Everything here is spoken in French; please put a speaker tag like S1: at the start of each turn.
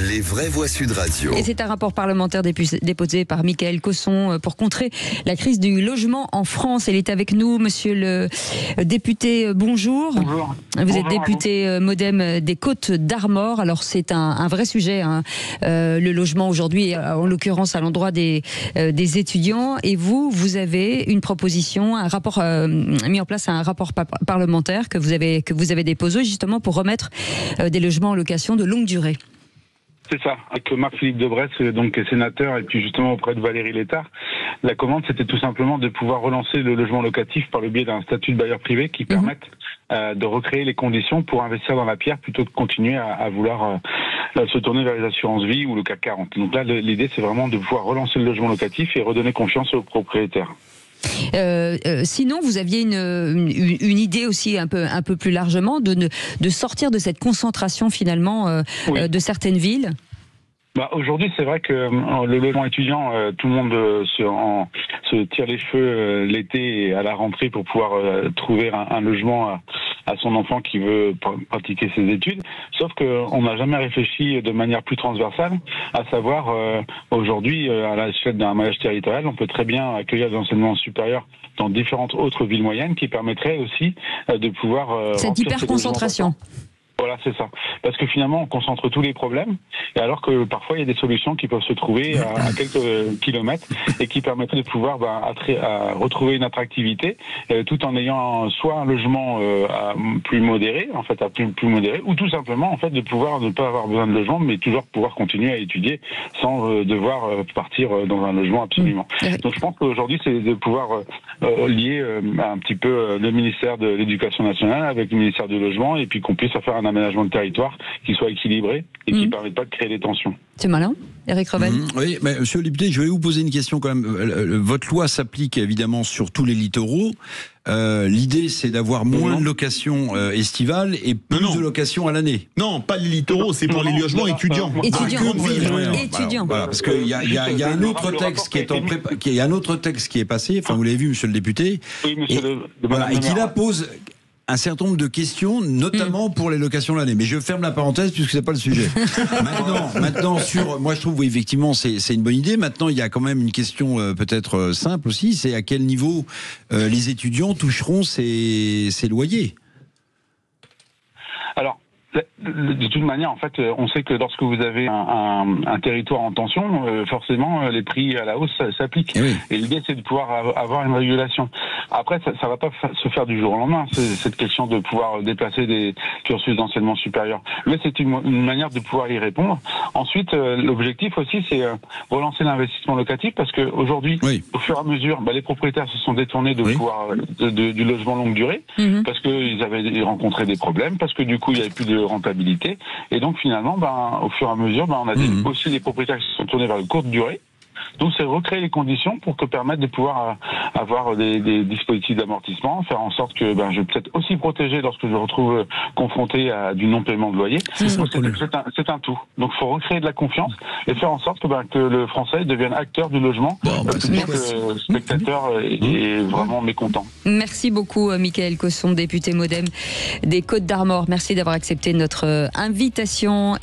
S1: Les vraies voix Sud Radio.
S2: Et c'est un rapport parlementaire déposé par Mickaël Cosson pour contrer la crise du logement en France. Il est avec nous, monsieur le député. Bonjour.
S3: Bonjour.
S2: Vous êtes député MoDem des Côtes d'Armor. Alors c'est un vrai sujet, hein. Le logement aujourd'hui, en l'occurrence à l'endroit des étudiants. Et vous avez une proposition, un rapport mis en place, un rapport parlementaire que vous avez déposé justement pour remettre des logements en location de longue durée.
S3: C'est ça, avec Marc-Philippe Debresse, donc sénateur, et puis justement auprès de Valérie Létard. La commande, c'était tout simplement de pouvoir relancer le logement locatif par le biais d'un statut de bailleur privé qui permette de recréer les conditions pour investir dans la pierre plutôt que de continuer à vouloir se tourner vers les assurances vie ou le CAC 40. Donc là, l'idée, c'est vraiment de pouvoir relancer le logement locatif et redonner confiance aux propriétaires.
S2: Sinon, vous aviez une idée aussi un peu plus largement de sortir de cette concentration finalement de certaines villes.
S3: Aujourd'hui, c'est vrai que le logement étudiant, tout le monde se tire les cheveux l'été et à la rentrée pour pouvoir trouver un logement à son enfant qui veut pratiquer ses études. Sauf qu'on n'a jamais réfléchi de manière plus transversale, à savoir aujourd'hui, à l'échelle d'un maillage territorial, on peut très bien accueillir des enseignements supérieurs dans différentes autres villes moyennes qui permettraient aussi de pouvoir...
S2: cette hyper-concentration.
S3: Voilà, c'est ça. Parce que finalement, on concentre tous les problèmes, et alors que parfois, il y a des solutions qui peuvent se trouver à quelques kilomètres et qui permettraient de pouvoir retrouver une attractivité, tout en ayant soit un logement plus modéré, en fait, à plus modéré, ou tout simplement, en fait, de pouvoir ne pas avoir besoin de logement, mais toujours pouvoir continuer à étudier sans devoir partir dans un logement absolument. Donc, je pense qu'aujourd'hui, c'est de pouvoir lier un petit peu le ministère de l'Éducation nationale avec le ministère du Logement, et puis qu'on puisse faire un aménagement de territoire qui soit équilibré et qui ne permette pas de créer des tensions.
S2: C'est malin, Éric Revel.
S4: Oui, mais monsieur le député, je vais vous poser une question quand même. Votre loi s'applique évidemment sur tous les littoraux. L'idée, c'est d'avoir moins de locations estivales et plus de locations à l'année.
S5: Non, pas les littoraux, c'est pour les logements étudiants.
S2: Étudiants.
S4: Voilà, parce qu'il y a un autre texte qui est il y a un autre texte qui est passé. Enfin, vous l'avez vu, monsieur le député.
S3: Oui, monsieur
S4: et qui là pose un certain nombre de questions, notamment pour les locations l'année. Mais je ferme la parenthèse puisque c'est pas le sujet. Maintenant, moi je trouve effectivement c'est une bonne idée. Maintenant, il y a quand même une question peut-être simple aussi, c'est à quel niveau les étudiants toucheront ces loyers.
S3: Alors, de toute manière, en fait, on sait que lorsque vous avez un territoire en tension, forcément, les prix à la hausse s'appliquent. Et l'idée, c'est de pouvoir avoir une régulation. Après, ça va pas se faire du jour au lendemain, cette question de pouvoir déplacer des cursus d'enseignement supérieur. Mais c'est une manière de pouvoir y répondre. Ensuite, l'objectif aussi, c'est relancer l'investissement locatif, parce que aujourd'hui, au fur et à mesure, les propriétaires se sont détournés du logement longue durée, parce qu'ils avaient rencontré des problèmes, parce que du coup, il n'y avait plus de rentabilité. Et donc, finalement, au fur et à mesure, on a aussi des propriétaires qui se sont tournés vers le courte durée. Donc, c'est recréer les conditions pour permettre de pouvoir avoir des dispositifs d'amortissement, faire en sorte que je vais peut-être aussi protéger lorsque je me retrouve confronté à du non-paiement de loyer. C'est un tout. Donc, il faut recréer de la confiance et faire en sorte que le Français devienne acteur du logement plutôt que spectateur et vraiment mécontent.
S2: Merci beaucoup, Mickaël Cosson, député MoDem des Côtes d'Armor. Merci d'avoir accepté notre invitation.